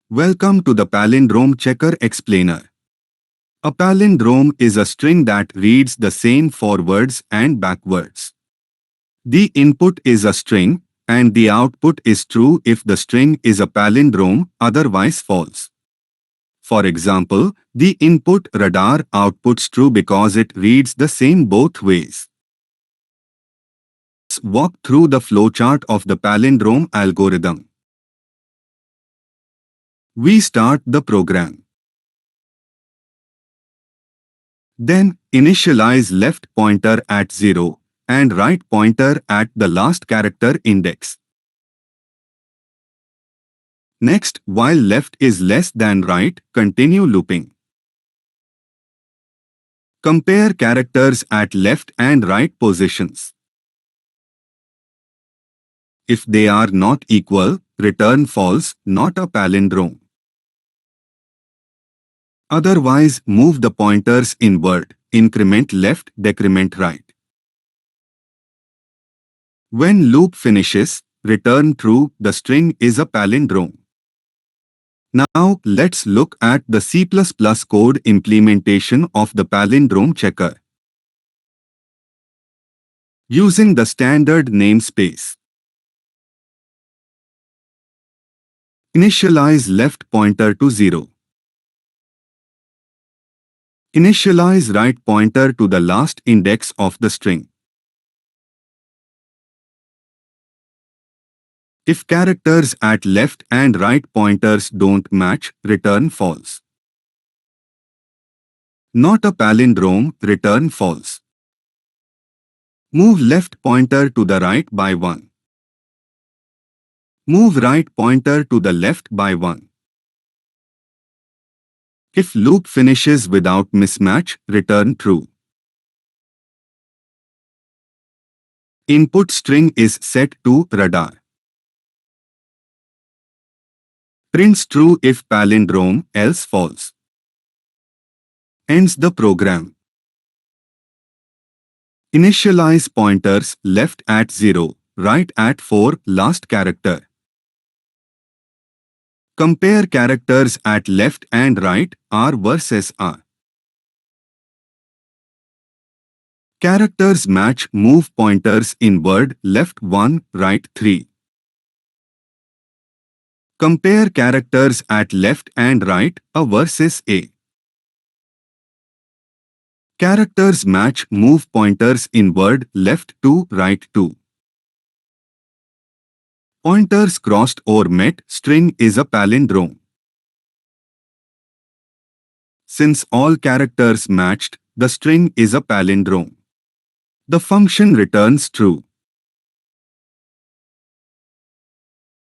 Welcome to the Palindrome Checker Explainer. A palindrome is a string that reads the same forwards and backwards. The input is a string, and the output is true if the string is a palindrome, otherwise false. For example, the input radar outputs true because it reads the same both ways. Let's walk through the flowchart of the palindrome algorithm. We start the program. Then, initialize left pointer at 0 and right pointer at the last character index. Next, while left is less than right, continue looping. Compare characters at left and right positions. If they are not equal, return false, not a palindrome. Otherwise, move the pointers inward, increment left, decrement right. When loop finishes, return true, the string is a palindrome. Now, let's look at the C++ code implementation of the palindrome checker. Using the standard namespace. Initialize left pointer to 0. Initialize right pointer to the last index of the string. If characters at left and right pointers don't match, return false. Not a palindrome, return false. Move left pointer to the right by 1. Move right pointer to the left by 1. If loop finishes without mismatch, return true. Input string is set to radar. Prints true if palindrome, else false. Ends the program. Initialize pointers left at 0, right at 4, last character. Compare characters at left and right, R versus R. Characters match, move pointers inward, left 1, right 3. Compare characters at left and right, A versus A. Characters match, move pointers inward, left 2, right 2. Pointers crossed or met, string is a palindrome. Since all characters matched, the string is a palindrome. The function returns true.